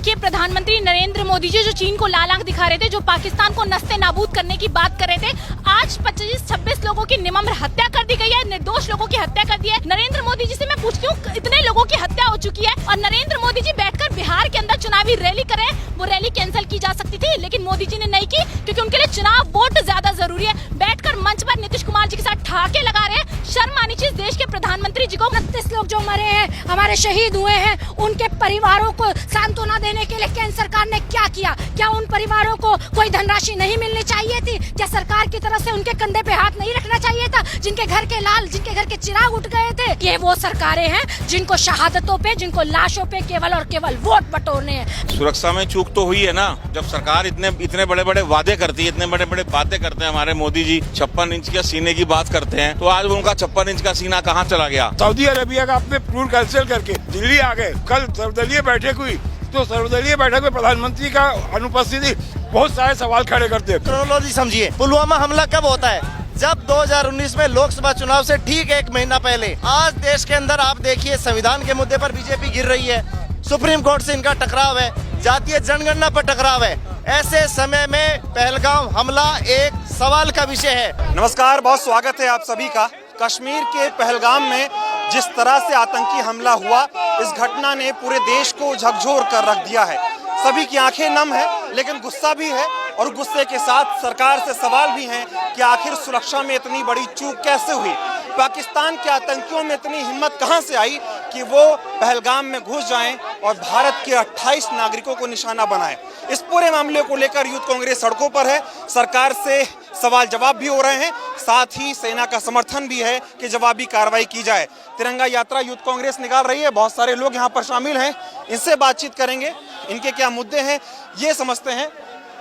देखिए, प्रधानमंत्री नरेंद्र मोदी जी जो चीन को लाल आंख दिखा रहे थे, जो पाकिस्तान को नस्ते नाबूद करने की बात कर रहे थे, आज 25-26 लोगों की निर्मम हत्या कर दी गई है, निर्दोष लोगों की हत्या कर दी है। नरेंद्र मोदी जी से मैं पूछती हूँ, इतने लोगों की हत्या हो चुकी है और नरेंद्र मोदी जी बैठकर बिहार के अंदर चुनावी रैली कर रहे हैं। वो रैली कैंसिल की जा सकती थी, लेकिन मोदी जी ने नहीं की, क्योंकि उनके लिए चुनाव वोट ज्यादा जरूरी है। बैठकर मंच पर नीतीश कुमार जी के साथ ठहाके लगा रहे हैं। शर्म आनी चाहिए देश के प्रधानमंत्री जी को। 29 लोग जो मरे हैं, हमारे शहीद हुए हैं, उनके परिवारों को सांत्वना देने के लिए केंद्र सरकार ने क्या किया? क्या उन परिवारों को कोई धनराशि नहीं मिलनी चाहिए थी? क्या सरकार की तरफ से उनके कंधे पे हाथ नहीं रखना चाहिए था? जिनके घर के लाल, जिनके घर के चिराग उठ गए थे, ये वो सरकारें हैं जिनको शहादतों पे, जिनको लाशों पे केवल और केवल वोट बटोरने हैं। सुरक्षा में चूक तो हुई है ना, जब सरकार इतने बड़े बड़े वादे करती है, इतने बड़े बड़े बातें करते हैं। हमारे मोदी जी 56 इंच के सीने की बात करते हैं, तो आज उनका 56 इंच का सीना कहाँ चला गया? सऊदी अरेबिया का अपने टूर कैंसिल करके दिल्ली आ गए। कल सर्वदलीय बैठक हुई, तो सर्वदलीय बैठक में प्रधानमंत्री का अनुपस्थिति बहुत सारे सवाल खड़े करते हैं। क्रोनोलॉजी समझिए, पुलवामा हमला कब होता है? जब 2019 में लोकसभा चुनाव से ठीक एक महीना पहले। आज देश के अंदर आप देखिए, संविधान के मुद्दे पर बीजेपी गिर रही है, सुप्रीम कोर्ट से इनका टकराव है, जातीय जनगणना पर टकराव है। ऐसे समय में पहलगाम हमला एक सवाल का विषय है। नमस्कार, बहुत स्वागत है आप सभी का। कश्मीर के पहलगाम में जिस तरह से आतंकी हमला हुआ, इस घटना ने पूरे देश को झकझोर कर रख दिया है। सभी की आंखें नम है, लेकिन गुस्सा भी है और गुस्से के साथ सरकार से सवाल भी हैं कि आखिर सुरक्षा में इतनी बड़ी चूक कैसे हुई? पाकिस्तान के आतंकियों में इतनी हिम्मत कहां से आई कि वो पहलगाम में घुस जाएं और भारत के 28 नागरिकों को निशाना बनाएं? इस पूरे मामले को लेकर यूथ कांग्रेस सड़कों पर है। सरकार से सवाल जवाब भी हो रहे हैं, साथ ही सेना का समर्थन भी है कि जवाबी कार्रवाई की जाए। तिरंगा यात्रा यूथ कांग्रेस निकाल रही है, बहुत सारे लोग यहाँ पर शामिल हैं। इनसे बातचीत करेंगे, इनके क्या मुद्दे हैं ये समझते हैं,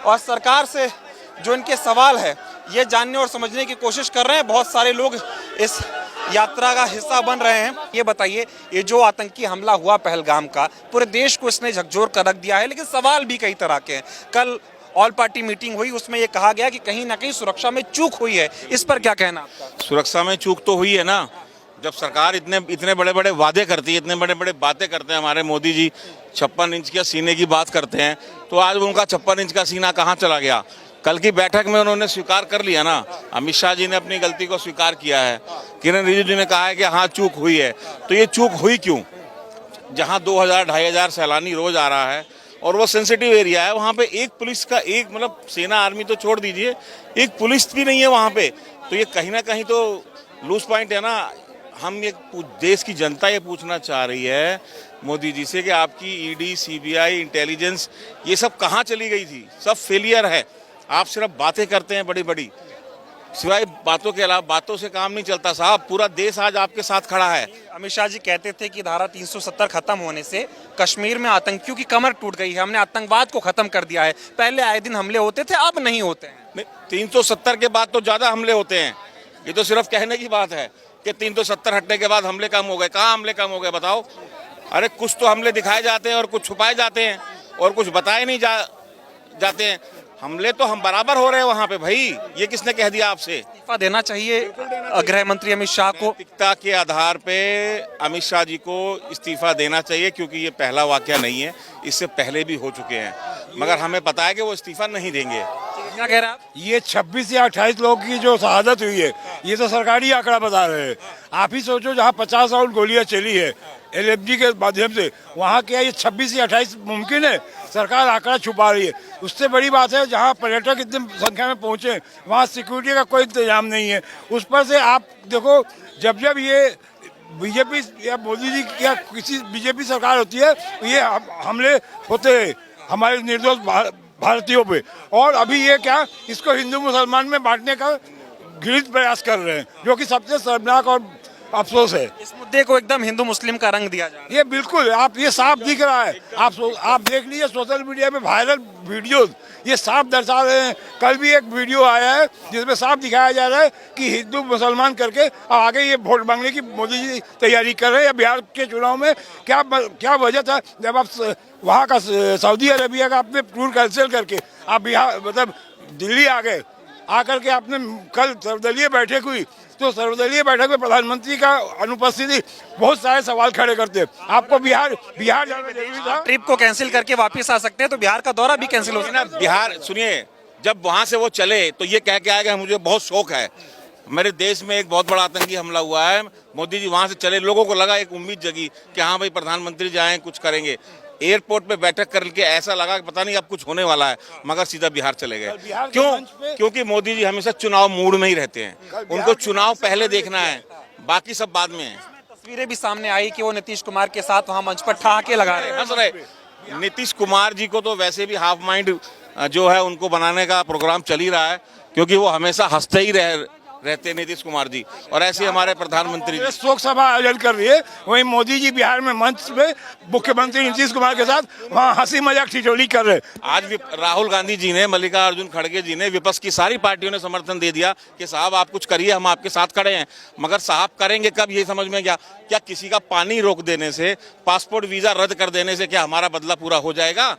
और सरकार से जो इनके सवाल है ये जानने और समझने की कोशिश कर रहे हैं। बहुत सारे लोग इस यात्रा का हिस्सा बन रहे हैं। ये बताइए, ये जो आतंकी हमला हुआ पहलगाम का, पूरे देश को इसने झकझोर कर रख दिया है, लेकिन सवाल भी कई तरह के हैं। कल ऑल पार्टी मीटिंग हुई, उसमें ये कहा गया कि कहीं ना कहीं सुरक्षा में चूक हुई है। इस पर क्या कहना आपका? सुरक्षा में चूक तो हुई है ना, जब सरकार इतने बड़े बड़े वादे करती है, इतने बड़े बड़े बातें करते हैं। हमारे मोदी जी 56 इंच के सीने की बात करते हैं, तो आज उनका 56 इंच का सीना कहाँ चला गया? कल की बैठक में उन्होंने स्वीकार कर लिया ना, अमित शाह जी ने अपनी गलती को स्वीकार किया है, किरण रिजिजू जी ने कहा है कि हाँ चूक हुई है। तो ये चूक हुई क्यों? जहाँ 2000-2500 सैलानी रोज आ रहा है और वो सेंसिटिव एरिया है, वहाँ पे एक पुलिस का, एक मतलब सेना आर्मी तो छोड़ दीजिए, एक पुलिस भी नहीं है वहाँ पे। तो ये कहीं ना कहीं तो लूज पॉइंट है ना। हम ये देश की जनता ये पूछना चाह रही है मोदी जी से कि आपकी ईडी, सीबीआई, इंटेलिजेंस ये सब कहाँ चली गई थी? सब फेलियर है। आप सिर्फ बातें करते हैं बड़ी बड़ी, सिवाय बातों के अलावा बातों से काम नहीं चलता साहब। पूरा देश आज आपके साथ खड़ा है। अमित शाह जी कहते थे कि धारा 370 खत्म होने से कश्मीर में आतंकियों की कमर टूट गई है, हमने आतंकवाद को खत्म कर दिया है। पहले आए दिन हमले होते थे, अब नहीं होते हैं। नहीं, 370 के बाद तो ज्यादा हमले होते हैं। ये तो सिर्फ कहने की बात है कि 370 हटने के बाद हमले कम हो गए। कहाँ हमले कम हो गए बताओ? अरे कुछ तो हमले दिखाए जाते हैं और कुछ छुपाए जाते हैं और कुछ बताए नहीं जाते हैं। हमले तो हम बराबर हो रहे हैं वहाँ पे भाई। ये किसने कह दिया आपसे? इस्तीफा देना चाहिए गृह मंत्री अमित शाह को। नैतिकता के आधार पे अमित शाह जी को इस्तीफा देना चाहिए, क्योंकि ये पहला वाकया नहीं है, इससे पहले भी हो चुके हैं। मगर हमें पता है कि वो इस्तीफा नहीं देंगे। क्या कह रहे हैं आप? ये 26 या 28 लोग की जो शहादत हुई है, ये तो सरकारी आंकड़ा बता रहे हैं। आप ही सोचो, जहाँ 50 राउंड गोलियां चली है LFG के माध्यम से, वहाँ क्या ये 26 या 28 मुमकिन है? सरकार आंकड़ा छुपा रही है। उससे बड़ी बात है, जहाँ पर्यटक इतनी संख्या में पहुँचे, वहाँ सिक्योरिटी का कोई इंतजाम नहीं है। उस पर से आप देखो, जब ये बीजेपी या मोदी जी या किसी बीजेपी सरकार होती है, ये हमले होते हैं हमारे निर्दोष भारतीयों पे। और अभी ये क्या, इसको हिंदू मुसलमान में बांटने का घृणित प्रयास कर रहे हैं, जो कि सबसे शर्मनाक और अफसोस है। इस मुद्दे को एकदम हिंदू मुस्लिम का रंग दिया जा रहा है। ये बिल्कुल आप, ये साफ दिख रहा है। आप देख लीजिए सोशल मीडिया में वायरल वीडियोस, ये साफ दर्शा रहे हैं। कल भी एक वीडियो आया है जिसमें साफ दिखाया जा रहा है कि हिंदू मुसलमान करके आगे ये वोट मांगने की मोदी जी तैयारी कर रहे हैं। बिहार के चुनाव में क्या वजह था, जब आप वहाँ का सऊदी अरेबिया का अपने टूर कैंसिल करके आप बिहार मतलब दिल्ली आ गए, आकर के आपने कल सर्वदलीय बैठक हुई तो सर्वदलीय बैठक में प्रधानमंत्री का अनुपस्थिति बहुत सारे सवाल खड़े करते हैं। आपको बिहार जाना जरूरी था। ट्रिप को कैंसिल करके वापस आ सकते हैं तो बिहार का दौरा भी कैंसिल हो ना बिहार सुनिए, जब वहां से वो चले तो ये कह के आएगा मुझे बहुत शौक है, मेरे देश में एक बहुत बड़ा आतंकी हमला हुआ है, मोदी जी वहां से चले, लोगों को लगा, एक उम्मीद जगी कि हाँ भाई प्रधानमंत्री जाएं कुछ करेंगे। एयरपोर्ट पे बैठक करके ऐसा लगा कि पता नहीं अब कुछ होने वाला है, मगर सीधा बिहार चले गए। क्योंकि मोदी जी हमेशा चुनाव मूड में ही रहते हैं, उनको चुनाव पहले देखना है, बाकी सब बाद में है। तस्वीरें भी सामने आई कि वो नीतीश कुमार के साथ वहां मंच पर ठहाके लगा रहे हैं। हंस रहे। नीतीश कुमार जी को तो वैसे भी हाफ माइंड जो है उनको बनाने का प्रोग्राम चल ही रहा है, क्योंकि वो हमेशा हंसते ही रहते हैं नीतीश कुमार जी, और ऐसे हमारे प्रधानमंत्री जी। शोक सभा आयोजन कर रही है, वहीं मोदी जी बिहार में मंच पे मुख्यमंत्री नीतीश कुमार के साथ वहाँ हंसी मजाक ठिठोली कर रहे हैं। आज भी राहुल गांधी जी ने, मल्लिकार्जुन खड़गे जी ने, विपक्ष की सारी पार्टियों ने समर्थन दे दिया कि साहब आप कुछ करिए, हम आपके साथ खड़े हैं। मगर साहब करेंगे कब, ये समझ में क्या किसी का पानी रोक देने से, पासपोर्ट वीजा रद्द कर देने से क्या हमारा बदला पूरा हो जाएगा?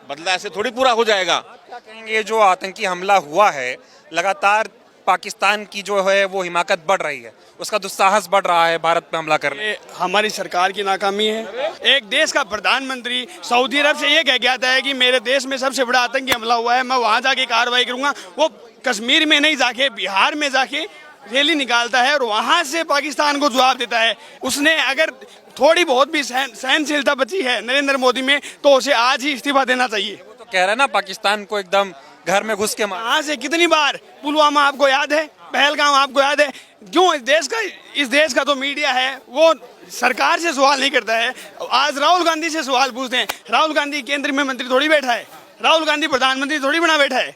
बदला ऐसे थोड़ी पूरा हो जाएगा। क्या कहेंगे, जो आतंकी हमला हुआ है, लगातार पाकिस्तान की जो है वो हिमाकत बढ़ रही है, उसका दुस्साहस बढ़ रहा है भारत पे हमला करने। ये हमारी सरकार की नाकामी है। एक देश का प्रधानमंत्री सऊदी अरब से ये कह के आता है कि मेरे देश में सबसे बड़ा आतंकी हमला हुआ है, मैं वहाँ जाके कार्रवाई करूंगा। वो कश्मीर में नहीं जाके बिहार में जाके रैली निकालता है और वहाँ से पाकिस्तान को जवाब देता है। उसने अगर थोड़ी बहुत भी सहनशीलता बची है नरेंद्र मोदी में तो उसे आज ही इस्तीफा देना चाहिए। वो तो कह रहा है ना, पाकिस्तान को एकदम घर में घुस के मार। वहाँ से कितनी बार पुलवामा आपको याद है, पहलगाम आपको याद है। क्यों इस देश का तो मीडिया है वो सरकार से सवाल नहीं करता है। आज राहुल गांधी से सवाल पूछते हैं। राहुल गांधी केंद्र में मंत्री थोड़ी बैठा है, राहुल गांधी प्रधानमंत्री थोड़ी बना बैठा है।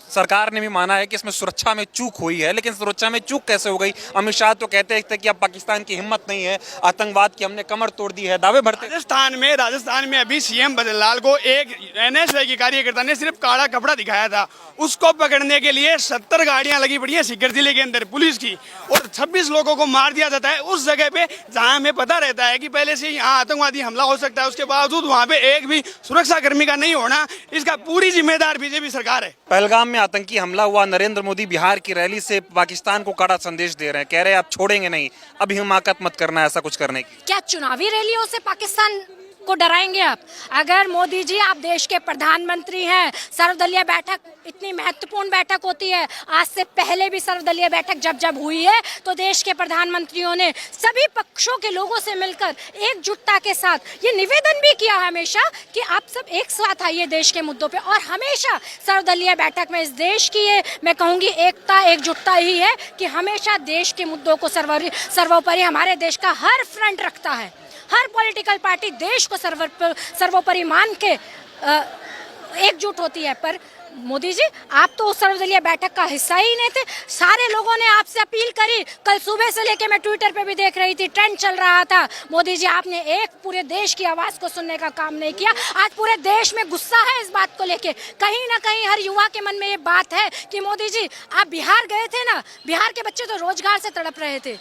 सरकार ने भी माना है कि इसमें सुरक्षा में चूक हुई है, लेकिन सुरक्षा में चूक कैसे हो गई? अमित शाह तो कहते थे कि अब पाकिस्तान की हिम्मत नहीं है, आतंकवाद की हमने कमर तोड़ दी है, दावे भरते। राजस्थान में अभी सीएम बद्रीलाल को एक एनएसआई के कार्यकर्ता ने सिर्फ काला कपड़ा दिखाया था, उसको पकड़ने के लिए 70 गाड़ियां लगी पड़ी है सीकर जिले के अंदर पुलिस की, और 26 लोगों को मार दिया जाता है उस जगह पे जहां हमें पता रहता है कि पहले से यहाँ आतंकवादी हमला हो सकता है। उसके बावजूद वहाँ पे एक भी सुरक्षा कर्मी का नहीं होना, इसका पूरी जिम्मेदार बीजेपी सरकार है। पहलगाम में आतंकी हमला हुआ, नरेंद्र मोदी बिहार की रैली से पाकिस्तान को कड़ा संदेश दे रहे हैं, कह रहे हैं आप छोड़ेंगे नहीं, अब हिमाकत मत करना ऐसा कुछ करने की। क्या चुनावी रैलियों से पाकिस्तान को डराएंगे आप? अगर मोदी जी आप देश के प्रधानमंत्री हैं, सर्वदलीय बैठक इतनी महत्वपूर्ण बैठक होती है, आज से पहले भी सर्वदलीय बैठक जब हुई है तो देश के प्रधानमंत्रियों ने सभी पक्षों के लोगों से मिलकर एकजुटता के साथ ये निवेदन भी किया हमेशा कि आप सब एक साथ आइए देश के मुद्दों पे, और हमेशा सर्वदलीय बैठक में इस देश की ये मैं कहूँगी एकता एकजुटता ही है कि हमेशा देश के मुद्दों को सर्वोपरि हमारे देश का हर फ्रंट रखता है। हर पॉलिटिकल पार्टी देश को सर्वोपरि मान के एकजुट होती है। पर मोदी जी आप तो उस सर्वदलीय बैठक का हिस्सा ही नहीं थे। सारे लोगों ने आपसे अपील करी, कल सुबह से लेके मैं ट्विटर पे भी देख रही थी, ट्रेंड चल रहा था। मोदी जी आपने एक पूरे देश की आवाज को सुनने का काम नहीं किया। आज पूरे देश में गुस्सा है इस बात को लेके, कहीं ना कहीं हर युवा के मन में ये बात है कि मोदी जी आप बिहार गए थे ना, बिहार के बच्चे तो रोजगार से तड़प रहे थे,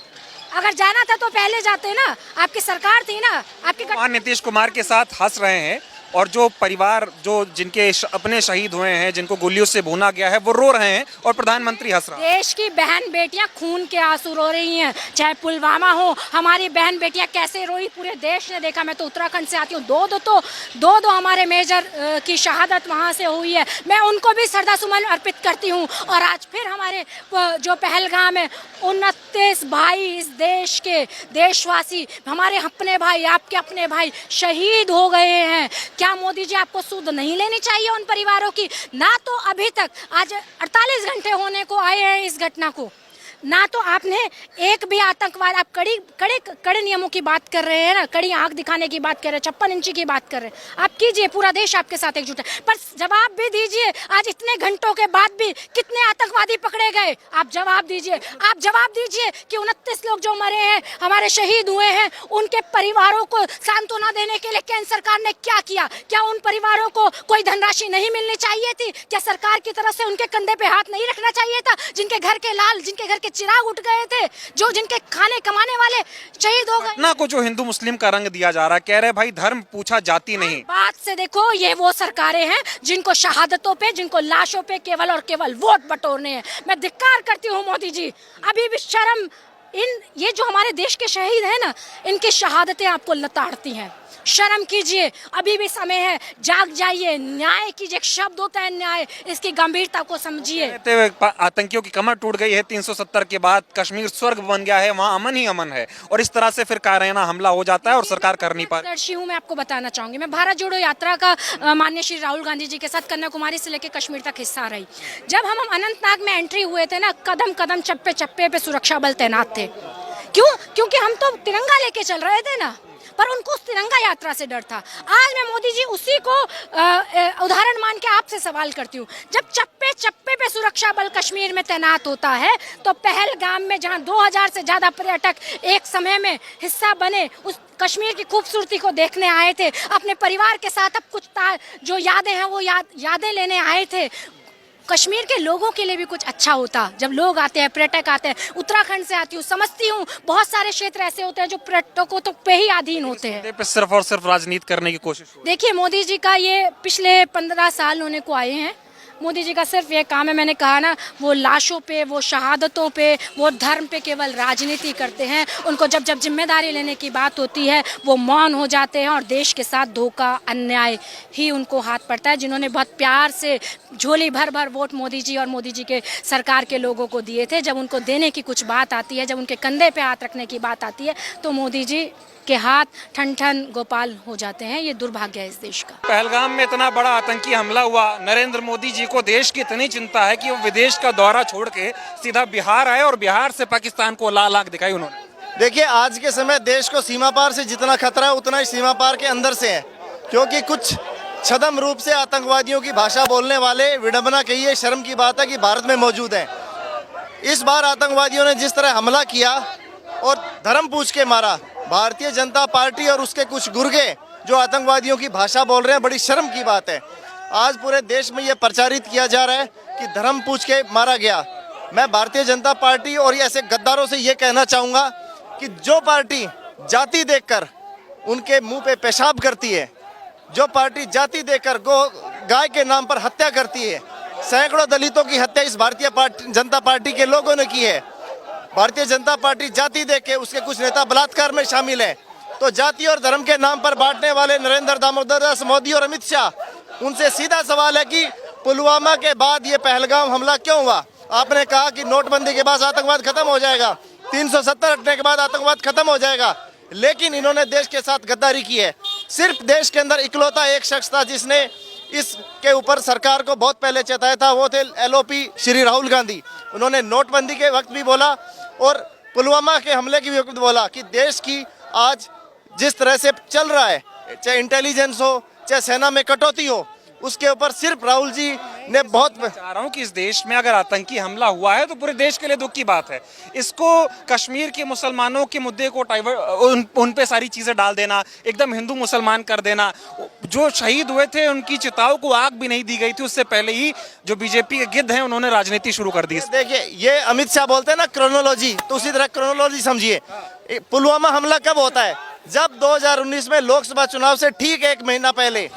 अगर जाना था तो पहले जाते ना, आपकी सरकार थी ना, आपके। नीतीश कुमार के साथ हंस रहे हैं और जो परिवार जो जिनके अपने शहीद हुए हैं, जिनको गोलियों से भूना गया है, वो रो रहे हैं और प्रधानमंत्री हंस रहा है। देश की बहन बेटियां खून के आंसू रो रही हैं, चाहे पुलवामा हो, हमारी बहन बेटियां कैसे रोई पूरे देश ने देखा। मैं तो उत्तराखंड से आती हूँ, दो हमारे मेजर की शहादत वहाँ से हुई है, मैं उनको भी श्रद्धासुमन अर्पित करती हूँ। और आज फिर हमारे जो पहलगाम है, 29 भाई इस देश के देशवासी, हमारे अपने भाई, आपके अपने भाई शहीद हो गए हैं। क्या मोदी जी आपको सूद नहीं लेनी चाहिए उन परिवारों की? ना तो अभी तक आज 48 घंटे होने को आए हैं इस घटना को, ना तो आपने एक भी आतंकवाद, आप कड़े नियमों की बात कर रहे हैं ना, कड़ी आंख दिखाने की बात कर रहे हैं, 56 इंची की बात कर रहे हैं, आप कीजिए, पूरा देश आपके साथ एकजुट है, पर जवाब भी दीजिए। आज इतने घंटों के बाद भी कितने आतंकवादी पकड़े गए, आप जवाब दीजिए। आप जवाब दीजिए कि 29 लोग जो मरे हैं, हमारे शहीद हुए हैं, उनके परिवारों को सांत्वना देने के लिए केंद्र सरकार ने क्या किया? क्या उन परिवारों को कोई धनराशि नहीं मिलनी चाहिए थी? क्या सरकार की तरफ से उनके कंधे पे हाथ नहीं रखना चाहिए था? जिनके घर के लाल, जिनके घर के चिराग उठ गए थे, जो जिनके खाने कमाने वाले शहीद हो गए। ना को जो हिंदू मुस्लिम का रंग दिया जा रहा है, कह रहे भाई धर्म पूछा जाति नहीं। बात से देखो, ये वो सरकारें हैं जिनको शहादतों पे, जिनको लाशों पे केवल और केवल वोट बटोरने हैं। मैं धिक्कार करती हूँ मोदी जी, अभी भी शर्म, ये जो हमारे देश के शहीद हैं ना, इनकी शहादतें आपको लताड़ती हैं। शर्म कीजिए, अभी भी समय है, जाग जाइए, न्याय कीजिए। एक शब्द होता है न्याय, इसकी गंभीरता को समझिए। कहते हुए आतंकियों की कमर टूट गई है 370 के बाद, कश्मीर स्वर्ग बन गया है, वहाँ अमन ही अमन है, और इस तरह से फिर कायराना हमला हो जाता है और सरकार कर नहीं पाती। दर्शी हूँ, मैं आपको बताना चाहूंगी, मैं भारत जोड़ो यात्रा का माननीय श्री राहुल गांधी जी के साथ कन्याकुमारी से लेकर कश्मीर तक हिस्सा रही। जब हम अनंतनाग में एंट्री हुए थे ना, कदम कदम चप्पे चप्पे पे सुरक्षा बल तैनात थे। क्यों? क्योंकि हम तो तिरंगा लेके चल रहे थे ना, पर उनको उस तिरंगा यात्रा से डर था। आज मैं मोदी जी उसी को उदाहरण मान के आपसे सवाल करती हूँ। जब चप्पे चप्पे पे सुरक्षा बल कश्मीर में तैनात होता है, तो पहलगाम में जहाँ 2000 से ज्यादा पर्यटक एक समय में हिस्सा बने, उस कश्मीर की खूबसूरती को देखने आए थे, अपने परिवार के साथ अब कुछ जो यादें हैं वो यादें लेने आए थे। कश्मीर के लोगों के लिए भी कुछ अच्छा होता। जब लोग आते हैं, पर्यटक आते हैं, उत्तराखंड से आती हूँ, समझती हूँ, बहुत सारे क्षेत्र ऐसे होते हैं जो पर्यटकों तो पे ही अधीन होते हैं। पे सिर्फ और सिर्फ राजनीति करने की कोशिश हो रही है। देखिए, मोदी जी का ये पिछले 15 साल होने को आए हैं। मोदी जी का सिर्फ ये काम है, मैंने कहा ना, वो लाशों पे, वो शहादतों पे, वो धर्म पे केवल राजनीति करते हैं। उनको जब जब जिम्मेदारी लेने की बात होती है, वो मौन हो जाते हैं और देश के साथ धोखा, अन्याय ही उनको हाथ पड़ता है। जिन्होंने बहुत प्यार से झोली भर भर वोट मोदी जी और मोदी जी के सरकार के लोगों को दिए थे, जब उनको देने की कुछ बात आती है, जब उनके कंधे पे हाथ रखने की बात आती है, तो मोदी जी के हाथ ठन ठन गोपाल हो जाते हैं। ये दुर्भाग्य है इस देश का। पहलगाम में इतना बड़ा आतंकी हमला हुआ, नरेंद्र मोदी जी को देश की इतनी चिंता है कि वो विदेश का दौरा छोड़ के सीधा बिहार आए और बिहार से पाकिस्तान को लाल आंख दिखाई उन्होंने। देखिए, आज के समय देश को सीमा पार से जितना खतरा है, उतना ही सीमा पार के अंदर से है, क्योंकि कुछ छद्म रूप से आतंकवादियों की भाषा बोलने वाले, विडंबना कहिए, शर्म की बात है कि भारत में मौजूद हैं। इस बार आतंकवादियों ने जिस तरह हमला किया और धर्म पूछ के मारा, भारतीय जनता पार्टी और उसके कुछ गुर्गे जो आतंकवादियों की भाषा बोल रहे हैं, बड़ी शर्म की बात है। आज पूरे देश में यह प्रचारित किया जा रहा है कि धर्म पूछ के मारा गया। मैं भारतीय जनता पार्टी और ऐसे गद्दारों से ये कहना चाहूँगा कि जो पार्टी जाति देखकर उनके मुंह पे पेशाब करती है, जो पार्टी जाति देकर गाय के नाम पर हत्या करती है, सैकड़ों दलितों की हत्या इस भारतीय जनता पार्टी के लोगों ने की है। भारतीय जनता पार्टी जाति देख के, उसके कुछ नेता बलात्कार में शामिल हैं, तो जाति और धर्म के नाम पर बांटने वाले नरेंद्र दामोदर दास मोदी और अमित शाह, उनसे सीधा सवाल है कि पुलवामा के बाद ये पहलगाम हमला क्यों हुआ? आपने कहा कि नोटबंदी के बाद आतंकवाद खत्म हो जाएगा, 370 हटने के बाद आतंकवाद खत्म हो जाएगा, लेकिन इन्होंने देश के साथ गद्दारी की है। सिर्फ देश के अंदर इकलौता एक शख्स था जिसने इसके ऊपर सरकार को बहुत पहले चेताया था, वो थे LOP श्री राहुल गांधी। उन्होंने नोटबंदी के वक्त भी बोला और पुलवामा के हमले की भी वक्त बोला कि देश की आज जिस तरह से चल रहा है, चाहे इंटेलिजेंस हो, चाहे सेना में कटौती हो, उसके ऊपर सिर्फ राहुल जी ने बहुत चाह रहा हूँ कि इस देश में अगर आतंकी हमला हुआ है तो पूरे देश के लिए दुख की बात है। इसको कश्मीर के मुसलमानों के मुद्दे को उन पे सारी चीजें डाल देना, एकदम हिंदू मुसलमान कर देना। जो शहीद हुए थे उनकी चिताओं को आग भी नहीं दी गई थी, उससे पहले ही जो बीजेपी के गिद्ध हैं उन्होंने राजनीति शुरू कर दी। देखिए, ये अमित शाह बोलते हैं ना क्रोनोलॉजी, तो उसी तरह क्रोनोलॉजी समझिए। पुलवामा हमला कब होता है? जब 2019 में लोकसभा चुनाव से ठीक 1 महीना पहले,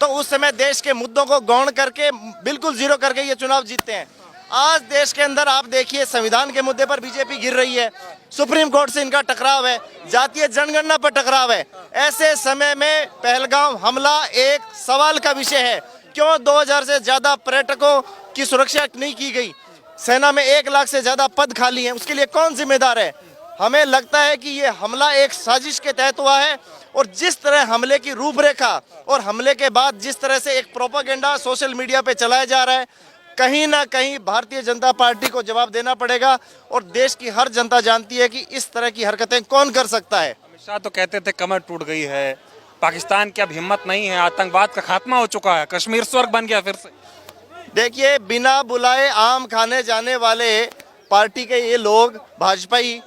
तो उस समय देश के मुद्दों को गौण करके बिल्कुल जीरो करके ये चुनाव जीतते हैं। आज देश के अंदर आप देखिए, संविधान के मुद्दे पर बीजेपी गिर रही है, सुप्रीम कोर्ट से इनका टकराव है, जातीय जनगणना पर टकराव है। ऐसे समय में पहलगाम हमला एक सवाल का विषय है। क्यों 2000 से ज्यादा पर्यटकों की सुरक्षा नहीं की गई? सेना में 1 लाख से ज्यादा पद खाली हैं, उसके लिए कौन जिम्मेदार है? हमें लगता है कि ये हमला एक साजिश के तहत हुआ है, और जिस तरह हमले की रूपरेखा और हमले के बाद जिस तरह से एक प्रोपेगेंडा सोशल मीडिया पे चलाया जा रहा है, कहीं ना कहीं भारतीय जनता पार्टी को जवाब देना पड़ेगा। और देश की हर जनता जानती है कि इस तरह की हरकतें कौन कर सकता है। अमित शाह तो कहते थे कमर टूट गई है, पाकिस्तान की अब हिम्मत नहीं है, आतंकवाद का खात्मा हो चुका है, कश्मीर स्वर्ग बन गया फिर से। देखिए, बिना बुलाए आम खाने जाने वाले पार्टी के ये लोग भाजपाई,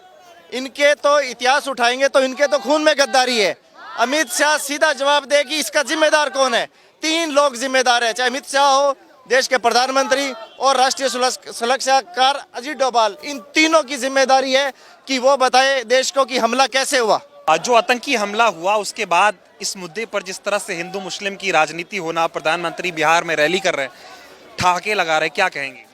इनके तो इतिहास उठाएंगे तो इनके तो खून में गद्दारी है। अमित शाह सीधा जवाब दे कि इसका जिम्मेदार कौन है। 3 लोग जिम्मेदार है, चाहे अमित शाह हो, देश के प्रधानमंत्री और राष्ट्रीय सुरक्षाकार अजीत डोभाल, इन तीनों की जिम्मेदारी है कि वो बताए देश को कि हमला कैसे हुआ। जो आतंकी हमला हुआ उसके बाद इस मुद्दे पर जिस तरह से हिंदू मुस्लिम की राजनीति होना, प्रधानमंत्री बिहार में रैली कर रहे हैं, ठहाके लगा रहे हैं, क्या कहेंगे?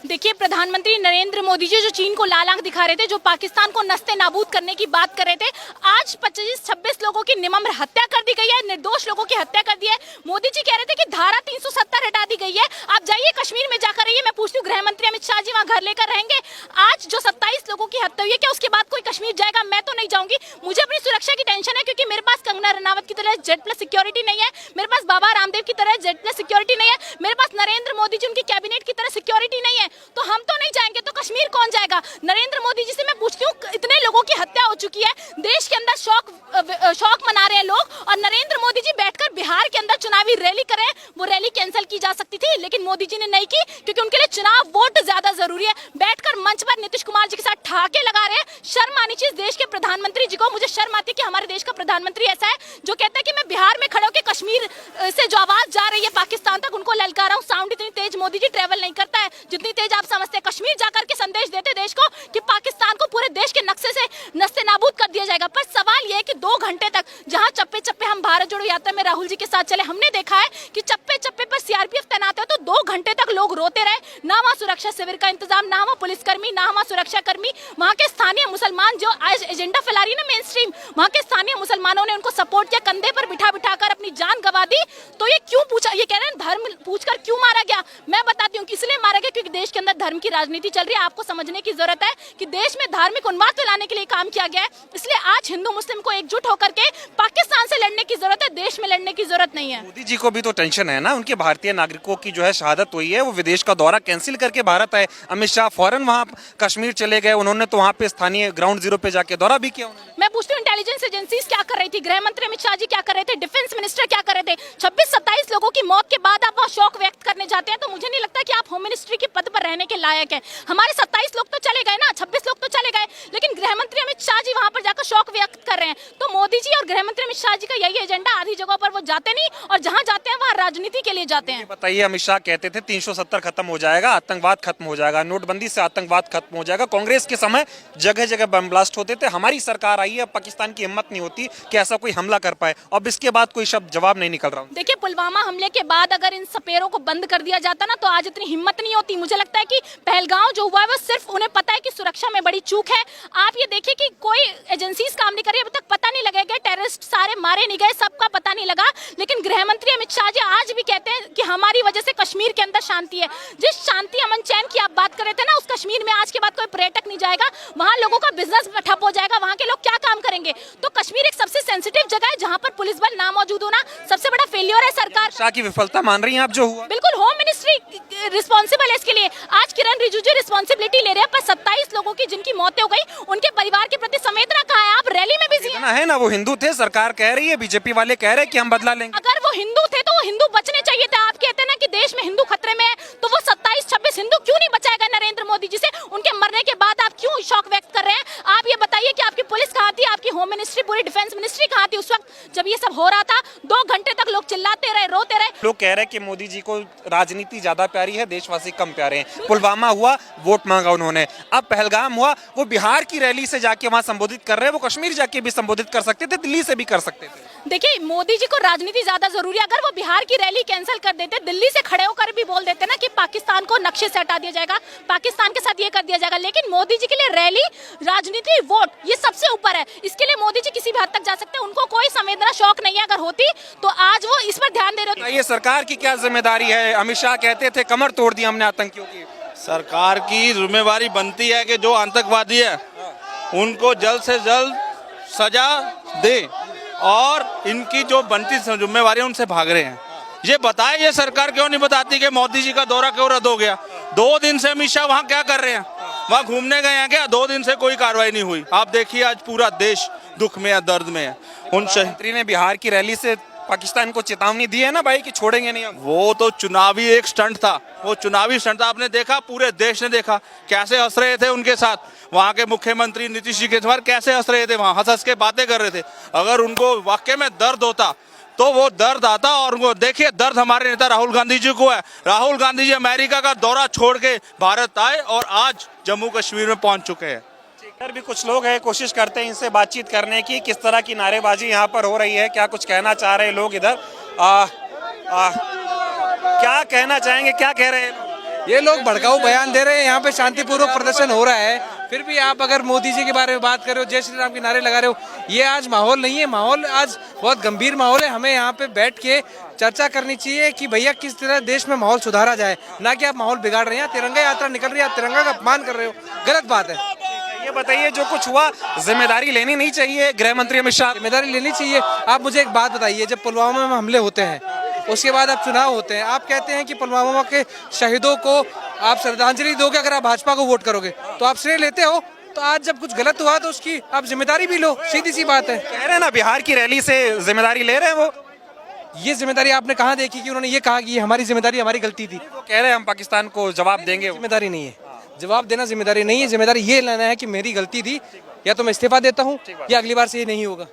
देखिए, प्रधानमंत्री नरेंद्र मोदी जी जो चीन को लाल आंख दिखा रहे थे, जो पाकिस्तान को नस्ते नाबूद करने की बात कर रहे थे, आज 25-26 लोगों की निर्मम हत्या कर दी गई है, निर्दोष लोगों की हत्या कर दी है। मोदी जी कह रहे थे कि धारा 370 हटा दी गई है। आप जाइए कश्मीर में जाकर रहिए, मैं पूछती हूँ गृह मंत्री अमित शाह जी वहाँ घर लेकर रहेंगे? आज जो 27 लोगों की हत्या हुई है, क्या उसके बाद कोई कश्मीर जाएगा? मैं तो नहीं जाऊंगी। मुझे अपनी सुरक्षा की टेंशन है, क्योंकि मेरे पास कंगना रनावत की तरह Z+ सिक्योरिटी नहीं है, मेरे पास बाबा रामदेव की तरह Z+ सिक्योरिटी नहीं है, मेरे पास नरेंद्र मोदी जी उनकी कैबिनेट की तरह सिक्योरिटी नहीं है। तो हम तो नहीं जाएंगे तो कश्मीर कौन जाएगा? नरेंद्र मोदी जी से मैं पूछती हूँ, इतने लोगों की हत्या हो चुकी है, देश के अंदर शौक मना रहे हैं लोग, और नरेंद्र मोदी जी बैठकर बिहार के अंदर चुनावी रैली कर रहे हैं। वो रैली कैंसिल की जा सकती थी, लेकिन मोदी जी ने नहीं की, क्योंकि उनके लिए चुनाव वोट ज्यादा जरूरी है। बैठकर मंच पर नीतीश कुमार जी के साथ ठहाके लगा रहे हैं। शर्म आनी चाहिए देश के प्रधानमंत्री जी को। मुझे शर्म आती है कि हमारे देश का प्रधानमंत्री ऐसा है जो कहता है कि मैं बिहार में खड़े होकर कश्मीर से जो आवाज जा रही है पाकिस्तान तक, उनको ललका रहा हूँ। साउंड इतनी तेज मोदी जी ट्रेवल नहीं करता है जितनी तेज आप समझते हैं। कश्मीर जाकर के संदेश देते देश को कि पाकिस्तान को पूरे देश के नक्शे से नस्ते नाबूद कर दिया जाएगा। पर सवाल यह है कि 2 घंटे तक जहां चप्पे चप्पे हम भारत जोड़ो यात्रा में राहुल जी के साथ चले, हमने देखा है कि चप्पे चप्पे पर सीआरपीएफ तैनात है, तो 2 घंटे तक लोग रोते रहे। ना वहाँ सुरक्षा शिविर का इंतजाम, ना वहाँ पुलिसकर्मी, ना वहाँ सुरक्षा कर्मी। वहाँ के स्थानीय मुसलमान जो आज एजेंडा फैला रही है ना मेन स्ट्रीम, वहाँ के स्थानीय मुसलमानों ने उनको सपोर्ट किया, कंधे पर बिठा बिठाकर अपनी जान गंवा दी। तो ये क्यों पूछा, ये कह रहे हैं धर्म पूछकर क्यों मारा गया? मैं बताती हूँ कि इसलिए मारा गया क्योंकि देश के अंदर धर्म की राजनीति चल रही है। आपको समझने की जरूरत है कि देश में धार्मिक उन्माद फैलाने के लिए काम किया गया है। इसलिए आज हिंदू मुस्लिम को एकजुट होकर के पाकिस्तान से लड़ने की जरूरत है, देश में लड़ने की जरूरत नहीं है। मोदी जी को भी तो टेंशन है ना, उनके भारतीय नागरिकों की जो है शहादत हुई है, वो विदेश का दौरा कैंसिल करके भारत आए। अमित शाह फौरन वहां कश्मीर चले गए, उन्होंने तो वहां पे स्थानीय ग्राउंड जीरो पे जाके दौरा भी किया। मैं पूछती हूँ इंटेलिजेंस एजेंसीज क्या कर रही थी, गृह मंत्री अमित शाह जी क्या कर रहे थे, डिफेंस मिनिस्टर क्या कर रहे थे? 26-27 लोगों की मौत के बाद आप वहाँ शोक व्यक्त करने जाते हैं, तो मुझे नहीं लगता कि आप होम मिनिस्ट्री के पद पर रहने के लायक है। हमारे 27 लोग तो चले गए ना, 26 लोग तो चले गए, लेकिन गृह मंत्री अमित शाह जी वहां पर जाकर शोक व्यक्त कर रहे हैं। तो मोदी जी और गृह मंत्री अमित शाह जी का यही एजेंडा, आधी जगह पर वो जाते नहीं, और जहां जाते हैं वहां राजनीति के लिए जाते हैं। बताइए, अमित शाह कहते थे 370 खत्म हो जाएगा, आतंकवाद खत्म हो जाएगा, नोटबंदी से आतंकवाद खत्म हो जाएगा। कांग्रेस के समय जगह जगह बम ब्लास्ट होते थे। हमारी सरकार आई है, पाकिस्तान की हिम्मत नहीं होती कि ऐसा कोई हमला कर पाए। अब इसके बाद कोई शब्द जवाब नहीं निकल रहा। देखिए, पुलवामा हमले के बाद अगर इन सपेरों को बंद कर दिया जाता ना, तो आज इतनी हिम्मत नहीं होती। मुझे लगता है कि पहलगांव जो हुआ है वो सिर्फ उन्हें पता है कि सुरक्षा में बड़ी चूक है। आप ये देखिए कि कोई एजेंसीज काम नहीं कर रही, अभी तक पता नहीं लगेगा टेररिस्ट सारे मारे नहीं गए, सबका पता नहीं लगा। लेकिन गृह मंत्री अमित शाह जी आज भी कहते हैं कि हमारी वजह से कश्मीर के अंदर शांति है। जिस शांति अमन चैन की आप बात कर रहे थे ना, उस कश्मीर में आज के बाद कोई पर्यटक नहीं जाएगा, वहाँ लोगों का बिजनेस ठप हो जाएगा, वहाँ के लोग क्या काम करेंगे? तो कश्मीर एक सबसे सेंसिटिव जगह है जहाँ पर पुलिस बल ना मौजूद होना सबसे बड़ा फेलियर है सरकार। शाह की विफलता मान रही हैं आप जो हुआ? बिल्कुल, होम मिनिस्ट्री रिस्पॉन्सिबल है इसके लिए। आज किरण रिजिजू रिस्पॉन्सिबिलिटी ले रहे हैं, पर 27 लोगों की जिनकी मौतें हो गई, उनके परिवार के प्रति संवेदना कहाँ है? आप रैली में बिजी है ना, वो हिंदू थे, सरकार कह रही है, बीजेपी वाले कह रहे हैं कि हम बदला लेंगे। अगर वो हिंदू थे तो वो हिंदू बचने चाहिए थे। आप कहते हैं ना कि देश में हिंदू खतरे में है, तो वो 27-26 हिंदू क्यों नहीं बचाएगा नरेंद्र मोदी जी से? उनके मरने के बाद आप क्यों शौक व्यक्त कर रहे हैं? आप ये बताइए कि आपकी पुलिस कहाँ थी, आपकी होम मिनिस्ट्री, पूरी डिफेंस मिनिस्ट्री कहाँ थी उस वक्त जब ये सब हो रहा था? 2 घंटे तक लोग चिल्लाते रहे, रोते रहे। लोग कह रहे हैं कि मोदी जी को राजनीति ज्यादा प्यारी है, देशवासी कम प्यारे हैं। पुलवामा हुआ, वोट मांगा उन्होंने। अब पहलगाम हुआ, वो बिहार की रैली से जाके वहां संबोधित कर रहे हैं, वो कश्मीर जाके भी संबोधित कर सकते थे, दिल्ली से भी कर सकते थे। देखिए, मोदी जी को राजनीति ज्यादा जरूरी है। अगर वो बिहार की रैली कैंसिल कर देते, दिल्ली से खड़े होकर भी बोल देते ना कि पाकिस्तान को नक्शे से हटा दिया जाएगा, पाकिस्तान के साथ ये कर दिया जाएगा, लेकिन मोदी जी के लिए रैली, राजनीति, वोट ये सबसे ऊपर है। इसके लिए मोदी जी किसी भी हद तक जा सकते हैं, उनको कोई संवेदना शौक नहीं है। अगर होती तो आज वो इस पर ध्यान दे रहे। ये सरकार की क्या जिम्मेदारी है? अमित शाह कहते थे कमर तोड़ दी हमने आतंकियों की। सरकार की जिम्मेवारी बनती है कि जो आतंकवादी है उनको जल्द से जल्द सजा दे, और इनकी जो बनती जिम्मेवारी है उनसे भाग रहे हैं। ये बताए, ये सरकार क्यों नहीं बताती कि मोदी जी का दौरा क्यों रद्द हो गया? 2 दिन से अमित शाह वहाँ क्या कर रहे हैं? वहाँ घूमने गए हैं क्या? 2 दिन से कोई कार्रवाई नहीं हुई। आप देखिए, आज पूरा देश दुख में है, दर्द में है। उन मंत्री ने बिहार की रैली से पाकिस्तान को चेतावनी दी है ना भाई कि छोड़ेंगे नहीं हम। वो तो चुनावी एक स्टंट था, वो चुनावी स्टंट था। आपने देखा, पूरे देश ने देखा कैसे हंस रहे थे उनके साथ। वहाँ के मुख्यमंत्री नीतीश जी के साथ कैसे हंस रहे थे, वहाँ हंस हंस के बातें कर रहे थे। अगर उनको वाकई में दर्द होता तो वो दर्द आता। और वो देखिए दर्द हमारे नेता राहुल गांधी जी को है। राहुल गांधी जी अमेरिका का दौरा छोड़ के भारत आए और आज जम्मू कश्मीर में पहुंच चुके हैं। इधर भी कुछ लोग हैं, कोशिश करते हैं इनसे बातचीत करने की, किस तरह की नारेबाजी यहाँ पर हो रही है, क्या कुछ कहना चाह रहे हैं लोग इधर। क्या कहना चाहेंगे, क्या कह रहे हैं? ये लोग भड़काऊ बयान दे रहे हैं, यहाँ पे शांतिपूर्वक प्रदर्शन हो रहा है, फिर भी आप अगर मोदी जी के बारे में बात कर रहे हो, जय श्री राम के नारे लगा रहे हो, ये आज माहौल नहीं है। माहौल आज बहुत गंभीर माहौल है। हमें यहाँ पे बैठ के चर्चा करनी चाहिए कि भैया किस तरह देश में माहौल सुधारा जाए, ना कि आप माहौल बिगाड़ रहे हैं। तिरंगा यात्रा निकल रही है, आप तिरंगा का अपमान कर रहे हो, गलत बात है। ये बताइए, जो कुछ हुआ जिम्मेदारी लेनी नहीं चाहिए गृह मंत्री अमित शाह? जिम्मेदारी लेनी चाहिए। आप मुझे एक बात बताइए, जब पुलवामा में हमले होते हैं, उसके बाद अब चुनाव होते हैं, आप कहते हैं कि पुलवामा के शहीदों को आप श्रद्धांजलि दोगे अगर आप भाजपा को वोट करोगे, तो आप श्रेय लेते हो। तो आज जब कुछ गलत हुआ तो उसकी आप जिम्मेदारी भी लो, सीधी सी बात है। कह रहे हैं ना बिहार की रैली से जिम्मेदारी ले रहे हैं वो। ये जिम्मेदारी आपने कहाँ देखी कि उन्होंने ये कहा कि ये हमारी जिम्मेदारी, हमारी गलती थी? वो कह रहे हैं हम पाकिस्तान को जवाब देंगे। जिम्मेदारी नहीं है, जवाब देना जिम्मेदारी नहीं है। जिम्मेदारी ये लेना है कि मेरी गलती थी, या तो मैं इस्तीफा देता हूँ या अगली बार से ये नहीं होगा।